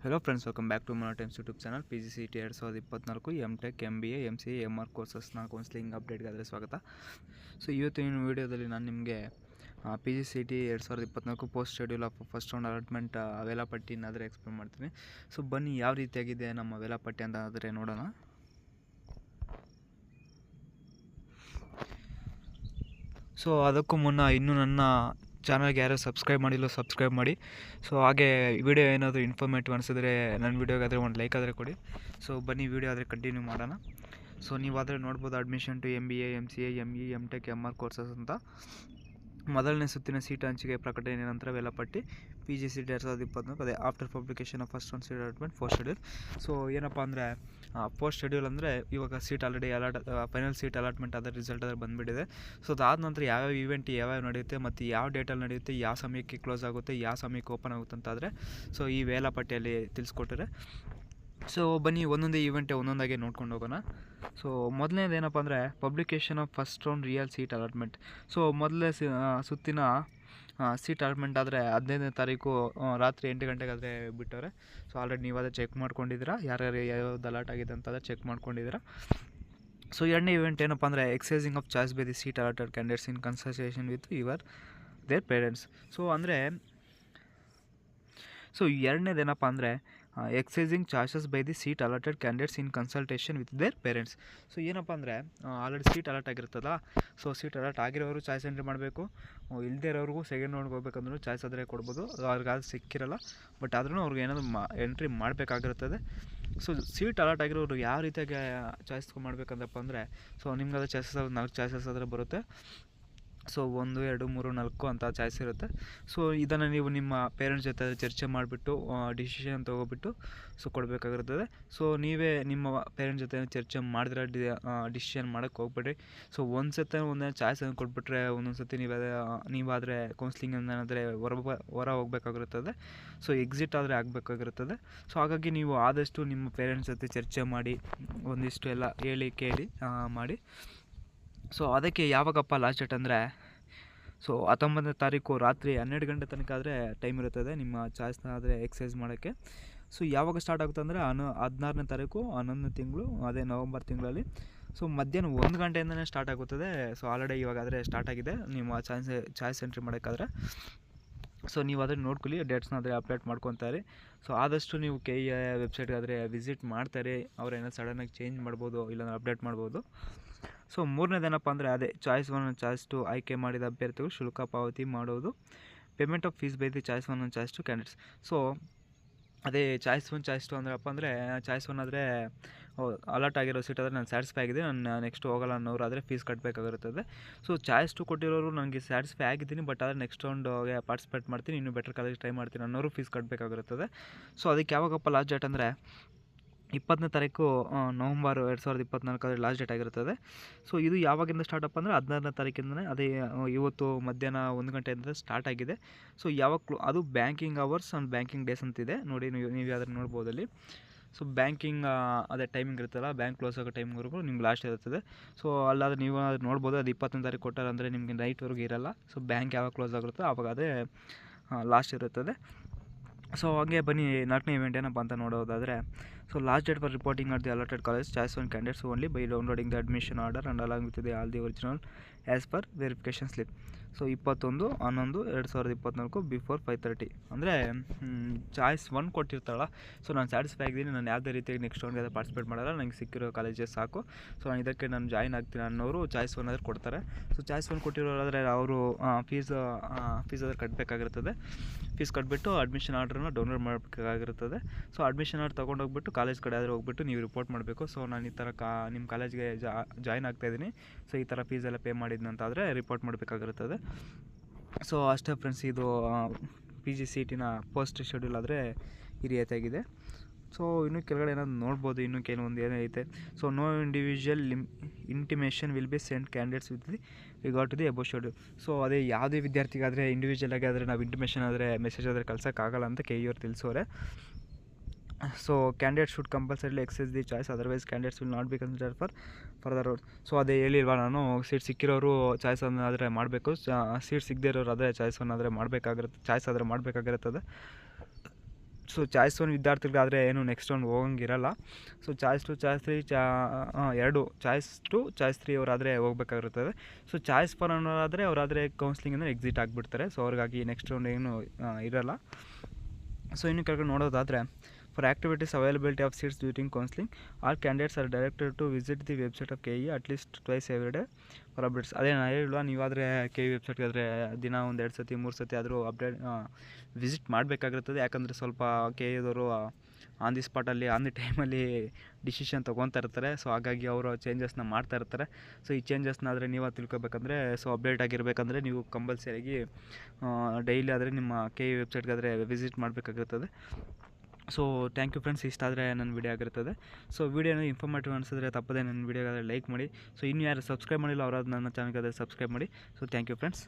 Hello friends, welcome back to my Times YouTube channel. PGCET 2024 MTech MBA MCA MR ಕೋರ್ಸಸ್ನ counselling ಅಪ್ಡೇಟ್ಗಾದರೆ ಸ್ವಾಗತ. So ಇವತ್ತಿನ ವೀಡಿಯೋದಲ್ಲಿ ನಾನು ನಿಮಗೆ PGCET 2024 post schedule of first round allotment ವೇಳಾಪಟ್ಟಿನಾದರೆ ಎಕ್ಸ್ಪ್ಲೇನ್ ಮಾಡ್ತೀನಿ. ಸೊ ಬನ್ನಿ ಯಾವ ರೀತಿಯಾಗಿದೆ ನಮ್ಮ ವೇಳಾಪಟ್ಟಿ ಅಂತ ಆದರೆ ನೋಡೋಣ. ಸೊ ಅದಕ್ಕೂ ಮುನ್ನ ಇನ್ನೂ ನನ್ನ ಚಾನಲ್ಗೆ ಯಾರು ಸಬ್ಸ್ಕ್ರೈಬ್ ಮಾಡಿಲ್ಲ ಸಬ್ಸ್ಕ್ರೈಬ್ ಮಾಡಿ. ಸೊ ಹಾಗೆ ವಿಡಿಯೋ ಏನಾದರೂ ಇನ್ಫಾರ್ಮೇಟಿವ್ ಅನಿಸಿದ್ರೆ ನನ್ನ ವೀಡಿಯೋಗಾದರೆ ಒಂದು ಲೈಕ್ ಆದರೆ ಕೊಡಿ. ಸೊ ಬನ್ನಿ ವಿಡಿಯೋ ಆದರೆ ಕಂಟಿನ್ಯೂ ಮಾಡೋಣ. ಸೊ ನೀವಾದರೆ ನೋಡ್ಬೋದು admission to MBA MCA ME MTech MR courses ಅಂತ ಮೊದಲನೇ ಸುತ್ತಿನ ಸೀಟ್ ಹಂಚಿಕೆ ಪ್ರಕಟಣೆ ನಂತರ ವೇಳಾಪಟ್ಟಿ PGCET 2024 ಅದೇ after publication of first one seat allotment post schedule. So ಏನಪ್ಪ ಅಂದರೆ ಪೋಸ್ಟ್ ಶೆಡ್ಯೂಲ್ ಅಂದರೆ ಇವಾಗ seat already final seat allotment ಅದರ ರಿಸಲ್ಟ್ ಅದರ ಬಂದುಬಿಟ್ಟಿದೆ. ಸೊ ಅದಾದ ನಂತರ ಯಾವ್ಯಾವ ಇವೆಂಟ್ ಯಾವ್ಯಾವ ನಡೆಯುತ್ತೆ ಮತ್ತು ಯಾವ ಡೇಟಲ್ಲಿ ನಡೆಯುತ್ತೆ, ಯಾವ ಸಮಯಕ್ಕೆ ಕ್ಲೋಸ್ ಆಗುತ್ತೆ, ಯಾವ ಸಮಯಕ್ಕೆ ಓಪನ್ ಆಗುತ್ತೆ ಅಂತಾದರೆ ಸೊ ಈ ವೇಳಾಪಟ್ಟಿಯಲ್ಲಿ ತಿಳಿಸ್ಕೊಟ್ಟಿರೆ. ಸೊ ಬನ್ನಿ ಒಂದೊಂದೇ ಈವೆಂಟೇ ಒಂದೊಂದಾಗೆ ನೋಡ್ಕೊಂಡು ಹೋಗೋಣ. ಸೊ ಮೊದಲನೇದು ಏನಪ್ಪ ಅಂದರೆ publication of first round real seat allotment. So ಮೊದಲನೇ ಸುತ್ತಿನ ಸೀಟ್ ಅಲಾಟ್ಮೆಂಟ್ ಆದರೆ 15ನೇ ತಾರೀಕು ರಾತ್ರಿ 8 ಗಂಟೆಗಾದರೆ ಬಿಟ್ಟವ್ರೆ. ಸೊ ಆಲ್ರೆಡಿ ನೀವು ಅದೇ ಚೆಕ್ ಮಾಡ್ಕೊಂಡಿದ್ದೀರಾ, ಯಾರ್ಯಾರು ಯಾವ್ದು ಅಲಾಟ್ ಆಗಿದೆ ಅಂತಂದರೆ ಚೆಕ್ ಮಾಡ್ಕೊಂಡಿದ್ದೀರಾ. ಸೊ ಎರಡನೇ ಇವೆಂಟ್ ಏನಪ್ಪ ಅಂದರೆ exercising of choice by the seat allotted candidates in consultation with their parents. So ಅಂದರೆ ಎರಡನೇದೇನಪ್ಪ ಅಂದರೆ exercising choices by the seat allotted candidates in consultation with their parents. So ಏನಪ್ಪ ಅಂದರೆ ಆಲ್ರೆಡಿ ಸೀಟ್ ಅಲಾಟ್ ಆಗಿರ್ತದ. So seat allot ಆಗಿರೋರು choice entry ಮಾಡಬೇಕು, ಇಲ್ಲದೇ ಇರೋರಿಗೂ second ರೌಂಡ್ಗೆ ಹೋಗ್ಬೇಕಂದ್ರೂ choice ಆದರೆ ಕೊಡ್ಬೋದು. ಅವ್ರಿಗೆ ಅದು ಸಿಕ್ಕಿರಲ್ಲ, ಬಟ್ ಆದ್ರೂ ಅವ್ರಿಗೆ ಏನಾದರೂ ಎಂಟ್ರಿ ಮಾಡಬೇಕಾಗಿರ್ತದೆ. ಸೊ ಸೀಟ್ ಅಲಾಟ್ ಆಗಿರೋರು ಯಾವ ರೀತಿಯಾಗಿ ಚಾಯ್ಸ್ ಮಾಡಬೇಕಂದಪ್ಪ ಅಂದರೆ ಸೊ ನಿಮ್ಗೆ ಅದು ಚಾಯ್ಸಸ್ 4 ಚಾಯ್ಸಸ್ ಆದರೆ ಬರುತ್ತೆ. ಸೊ 1 2 3 4 ಅಂತ ಚಾಯ್ಸ್ ಇರುತ್ತೆ. ಸೊ ಇದನ್ನು ನೀವು ನಿಮ್ಮ ಪೇರೆಂಟ್ಸ್ ಜೊತೆ ಚರ್ಚೆ ಮಾಡಿಬಿಟ್ಟು ಡಿಸಿಷನ್ ತೊಗೊಬಿಟ್ಟು ಸೊ ಕೊಡಬೇಕಾಗಿರ್ತದೆ. ಸೊ ನೀವೇ ನಿಮ್ಮ ಪೇರೆಂಟ್ಸ್ ಜೊತೆ ಚರ್ಚೆ ಮಾಡಿದ್ರೆ ಡಿಸಿಷನ್ ಮಾಡೋಕ್ಕೆ ಹೋಗ್ಬೇಡಿ. ಸೊ ಒಂದು ಸತಿ ಒಂದೇ ಚಾಯ್ಸನ್ನು ಕೊಟ್ಬಿಟ್ರೆ ಒಂದೊಂದು ಸತಿ ನೀವಾದರೆ ಕೌನ್ಸ್ಲಿಂಗ್ ಏನಾದರೆ ಹೊರ ಹೋಗ್ಬೇಕಾಗಿರ್ತದೆ. ಸೊ ಎಕ್ಸಿಟ್ ಆದರೆ ಆಗಬೇಕಾಗಿರ್ತದೆ. ಸೊ ಹಾಗಾಗಿ ನೀವು ಆದಷ್ಟು ನಿಮ್ಮ ಪೇರೆಂಟ್ಸ್ ಜೊತೆ ಚರ್ಚೆ ಮಾಡಿ ಒಂದಿಷ್ಟು ಎಲ್ಲ ಹೇಳಿ ಕೇಳಿ ಮಾಡಿ. ಸೊ ಅದಕ್ಕೆ ಯಾವಾಗಪ್ಪ ಲಾಸ್ಟ್ ಡೇಟ್ ಅಂದರೆ ಸೊ 19ನೇ ತಾರೀಕು ರಾತ್ರಿ 12 ಗಂಟೆ ತನಕ ಆದರೆ ಟೈಮ್ ಇರುತ್ತದೆ ನಿಮ್ಮ ಚಾಯ್ಸ್ನ ಆದರೆ ಎಕ್ಸೈಸ್ ಮಾಡೋಕ್ಕೆ. ಸೊ ಯಾವಾಗ ಸ್ಟಾರ್ಟ್ ಆಗುತ್ತೆ ಅಂದರೆ 16ನೇ ತಾರೀಕು 11ನೇ ತಿಂಗಳು, ಅದೇ ನವಂಬರ್ ತಿಂಗಳಲ್ಲಿ. ಸೊ ಮಧ್ಯಾಹ್ನ 1 ಗಂಟೆಯಿಂದಲೇ ಸ್ಟಾರ್ಟ್ ಆಗುತ್ತದೆ. ಸೊ ಆಲ್ರೆಡಿ ಇವಾಗಾದರೆ ಸ್ಟಾರ್ಟ್ ಆಗಿದೆ ನಿಮ್ಮ ಚಾಯ್ಸ್ ಎಂಟ್ರಿ ಮಾಡೋಕ್ಕಾದ್ರೆ. ಸೊ ನೀವು ಅದನ್ನು ನೋಡ್ಕೊಳ್ಳಿ, ಡೇಟ್ಸ್ನ ಆದರೆ ಅಪ್ಡೇಟ್ ಮಾಡ್ಕೊತಾರೆ. ಸೊ ಆದಷ್ಟು ನೀವು KEI ವೆಬ್ಸೈಟ್ಗಾದರೆ ವಿಸಿಟ್ ಮಾಡ್ತಾರೆ. ಅವರೇನೋ ಸಡನ್ನಾಗಿ ಚೇಂಜ್ ಮಾಡ್ಬೋದು, ಇಲ್ಲಾಂದ್ರೆ ಅಪ್ಡೇಟ್ ಮಾಡ್ಬೋದು. ಸೊ ಮೂರನೇದೇನಪ್ಪ ಅಂದರೆ ಅದೇ ಚಾಯ್ಸ್ 1 ಚಾಯ್ಸ್ 2 ಆಯ್ಕೆ ಮಾಡಿದ ಅಭ್ಯರ್ಥಿಗಳು ಶುಲ್ಕ ಪಾವತಿ ಮಾಡೋದು. Payment of fees by the choice 1 choice 2 candidates. So ಅದೇ ಚಾಯ್ಸ್ 1 ಚಾಯ್ಸ್ 2 ಅಂದ್ರಪ್ಪ ಅಂದರೆ ಚಾಯ್ಸ್ 1 ಆದರೆ ಅಲಾಟ್ ಆಗಿರೋ ಸೀಟ್ ಆದರೆ ನಾನು ಸ್ಯಾಟಿಸ್ಫೈ ಆಗಿದೆ, ನಾನು ನೆಕ್ಸ್ಟ್ ಹೋಗಲ್ಲ ಅನ್ನೋರು ಆದರೆ ಫೀಸ್ ಕಟ್ಟಬೇಕಾಗಿರುತ್ತದೆ. ಸೊ ಚಾಯ್ಸ್ 2 ಕೊಟ್ಟಿರೋರು ನನಗೆ ಸ್ಯಾಟಿಸ್ಫೈ ಆಗಿದ್ದೀನಿ, ಬಟ್ ಆದರೆ ನೆಕ್ಸ್ಟ್ ರೌಂಡ್ಗೆ ಪಾರ್ಟಿಸಿಪೇಟ್ ಮಾಡ್ತೀನಿ, ಇನ್ನೂ ಬೆಟರ್ ಕಾಲೇಜ್ ಟ್ರೈ ಮಾಡ್ತೀನಿ ಅನ್ನೋರು ಫೀಸ್ ಕಟ್ಟಬೇಕಾಗಿರುತ್ತದೆ. ಸೊ ಅದಕ್ಕೆ ಯಾವಾಗಪ್ಪ ಲಾಸ್ಟ್ ಡೇಟ್ ಅಂದರೆ 20ನೇ ತಾರೀಕು ನವಂಬರ್ 2024 ಲಾಸ್ಟ್ ಡೇಟ್ ಆಗಿರುತ್ತದೆ. ಸೊ ಇದು ಯಾವಾಗಿಂದ ಸ್ಟಾರ್ಟಪ್ಪ ಅಂದರೆ 16ನೇ ತಾರೀಕಿಂದಲೇ, ಅದೇ ಇವತ್ತು ಮಧ್ಯಾಹ್ನ 1 ಗಂಟೆಯಿಂದ ಸ್ಟಾರ್ಟ್ ಆಗಿದೆ. ಸೊ ಯಾವಾಗ ಅದು banking hours and banking days ಅಂತಿದೆ ನೋಡಿ, ನೀವು ಯಾವ್ದಾದ್ರು ನೋಡ್ಬೋದು ಅಲ್ಲಿ. ಸೊ ಬ್ಯಾಂಕಿಂಗ್ ಅದೇ ಟೈಮಿಂಗ್ ಇರುತ್ತಲ್ಲ, ಬ್ಯಾಂಕ್ ಕ್ಲೋಸ್ ಆಗೋ ಟೈಮ್ವರೆಗೂ ನಿಮ್ಗೆ ಲಾಸ್ಟ್ ಇರುತ್ತದೆ. ಸೊ ಅಲ್ಲಾದರೆ ನೀವು ನೋಡ್ಬೋದು, ಅದು 20ನೇ ತಾರೀಕು ಕೊಟ್ಟಾರೆ ಅಂದರೆ ನಿಮಗೆ ನೈಟ್ವರೆಗೂ ಇರಲ್ಲ. ಸೊ ಬ್ಯಾಂಕ್ ಯಾವಾಗ ಕ್ಲೋಸ್ ಆಗುತ್ತೋ ಆವಾಗ ಅದೇ ಲಾಸ್ಟ್ ಇರುತ್ತದೆ. ಸೊ ಹಾಗೆ ಬನ್ನಿ 4ನೇ ಇವೆಂಟ್ ಏನಪ್ಪ ಅಂತ ನೋಡೋದಾದರೆ so last date for reporting at the allotted college choice 1 candidates only by downloading the admission order and along with the all the original as per verification slip. So 21/11/2024 before 5:30. ಅಂದರೆ choice 1 ಕೊಟ್ಟಿರ್ತಾಳಲ್ಲ, so ನಾನು satisfy ಆಗಿದ್ದೀನಿ, ನಾನು ಯಾವುದೇ ರೀತಿಯಾಗಿ next ರೌಂಡ್ಗೆ participate ಮಾಡಲ್ಲ, ನನಗೆ ಸಿಕ್ಕಿರೋ colleges ಸಾಕು, ಸೊ ನಾನು ಇದಕ್ಕೆ ನಾನು ಜಾಯ್ನ್ ಆಗ್ತೀನಿ ಅನ್ನೋರು ಚಾಯ್ಸ್ 1 ಆದರೆ ಕೊಡ್ತಾರೆ. ಸೊ ಚಾಯ್ಸ್ 1 ಕೊಟ್ಟಿರೋರಾದರೆ ಅವರು ಫೀಸ್ ಆದರೆ ಕಟ್ಟಬೇಕಾಗಿರ್ತದೆ. ಫೀಸ್ ಕಟ್ಬಿಟ್ಟು ಅಡ್ಮಿಷನ್ ಆರ್ಡ್ರನ್ನ ಡೌನ್ಲೋಡ್ ಮಾಡಬೇಕಾಗಿರ್ತದೆ. ಸೊ ಅಡ್ಮಿಷನ್ ಆರ್ಡರ್ ತೊಗೊಂಡೋಗ್ಬಿಟ್ಟು ಕಾಲೇಜ್ ಕಡೆ ಆದರೆ ಹೋಗ್ಬಿಟ್ಟು ನೀವು ರಿಪೋರ್ಟ್ ಮಾಡಬೇಕು. ಸೊ ನಾನು ಈ ಥರ ನಿಮ್ಮ ಕಾಲೇಜ್ಗೆ ಜಾಯ್ನ್ ಆಗ್ತಾಯಿದ್ದೀನಿ, ಸೊ ಈ ಥರ ಫೀಸೆಲ್ಲ ಪೇ ಮಾಡಿದ್ನಂತಾದರೆ ರಿಪೋರ್ಟ್ ಮಾಡಬೇಕಾಗಿರ್ತದೆ. ಸೊ ಅಷ್ಟೇ ಫ್ರೆಂಡ್ಸ್, ಇದು PGCETನ ಪೋಸ್ಟ್ ಶೆಡ್ಯೂಲ್ ಆದರೆ ಈ ರೀತಿಯಾಗಿದೆ. ಸೊ ಇನ್ನೂ ಕೆಳಗಡೆ ಏನಾದ್ರು ನೋಡ್ಬೋದು, ಇನ್ನೂ ಕೆಲವೊಂದು ಏನೈತೆ. So no individual intimation will be sent candidates with the regard to the above schedule. So ಅದೇ ಯಾವುದೇ ವಿದ್ಯಾರ್ಥಿಗಾದರೆ ಇಂಡಿವಿಜುವಲ್ ಆಗಿ ಆದರೆ ನಾವು ಇಂಟಿಮೇಷನ್ ಆದರೆ ಮೆಸೇಜ್ ಆದರೆ ಕಳ್ಸೋಕ್ಕಾಗಲ್ಲ ಅಂತ KEI ಅವ್ರು ತಿಳಿಸೋರೆ. So candidate should compulsorily exercise the choice, otherwise candidates will not be consider for further out. So ಅದೇ ಹೇಳಿಲ್ವಾ ನಾನು, ಸೀಟ್ ಸಿಕ್ಕಿರೋರು ಚಾಯ್ಸ್ ಆದರೆ ಮಾಡಬೇಕು, ಸೀಟ್ ಸಿಗದೇ ಇರೋರು ಆದರೆ ಚಾಯ್ಸ್ ಆದರೆ ಮಾಡಬೇಕಾಗಿರುತ್ತೆ. ಸೊ ಸೊ ಚಾಯ್ಸ್ 1 ವಿದ್ಯಾರ್ಥಿಗಳಾದರೆ ಏನು ನೆಕ್ಸ್ಟ್ ರೌಂಡ್ ಹೋಗಂಗಿರಲ್ಲ. ಸೊ ಚಾಯ್ಸ್ 2 ಚಾಯ್ಸ್ 3 ಎರಡು ಚಾಯ್ಸ್ 2 ಚಾಯ್ಸ್ 3 ಅವರಾದರೆ ಹೋಗ್ಬೇಕಾಗಿರುತ್ತದೆ. ಸೊ ಚಾಯ್ಸ್ 4 ಅನ್ನೋರಾದರೆ ಅವರಾದರೆ ಕೌನ್ಸ್ಲಿಂಗಿಂದ ಎಕ್ಸಿಟ್ ಆಗಿಬಿಡ್ತಾರೆ. ಸೊ ಅವ್ರಿಗಾಗಿ ನೆಕ್ಸ್ಟ್ ರೌಂಡ್ ಏನು ಇರೋಲ್ಲ. ಸೊ ಇನ್ನು ಕೆಳಗಡೆ ನೋಡೋದಾದರೆ, for activities availability of seats during counselling all candidates are directed to visit the website of KE at least twice every day for updates. ಅದೇ ನಾನು ಹೇಳಿಲ್ವಾ, ನೀವಾದರೆ KE ವೆಬ್ಸೈಟ್ಗೆ ಆದರೆ ದಿನ 1-2 ಸತಿ 3 ಸತಿ ಆದರೂ ವಿಸಿಟ್ ಮಾಡಬೇಕಾಗಿರ್ತದೆ. ಯಾಕಂದರೆ ಸ್ವಲ್ಪ KEದವರು ಆನ್ ದಿ ಸ್ಪಾಟಲ್ಲಿ ಆನ್ ದಿ ಟೈಮಲ್ಲಿ ಡಿಸಿಷನ್ ತೊಗೊತಾ ಇರ್ತಾರೆ. ಸೊ ಹಾಗಾಗಿ ಅವರು ಚೇಂಜಸ್ನ ಮಾಡ್ತಾ ಇರ್ತಾರೆ. ಸೊ ಈ ಚೇಂಜಸ್ನ ಆದರೆ ನೀವು ತಿಳ್ಕೊಬೇಕಂದ್ರೆ, ಸೊ ಅಪ್ಡೇಟ್ ಆಗಿರಬೇಕಂದ್ರೆ ನೀವು ಕಂಪಲ್ಸರಿಯಾಗಿ ಡೈಲಿ ಆದರೆ ನಿಮ್ಮ KE ವೆಬ್ಸೈಟ್ಗೆ ಆದರೆ ವಿಸಿಟ್ ಮಾಡಬೇಕಾಗಿರ್ತದೆ. So thank you friends. ಇಷ್ಟ ಆದರೆ ನನ್ನ ವಿಡಿಯೋ ಆಗಿರ್ತದೆ. ಸೊ ವಿಡಿಯೋನ ಇನ್ಫಾರ್ಮೇಟಿವ್ ಅನಿಸಿದ್ರೆ ತಪ್ಪದೆ ನನ್ನ ವಿಡಿಯೋಗಾದರೆ ಲೈಕ್ ಮಾಡಿ. ಸೊ ಇನ್ನು ಯಾರು ಸಬ್ಸ್ಕ್ರೈಬ್ ಮಾಡಿಲ್ಲ ಅವರಾದ ನನ್ನ ಚಾನಲ್ಗಾದರೆ ಸಬ್ಸ್ಕ್ರೈಬ್ ಮಾಡಿ. So thank you friends.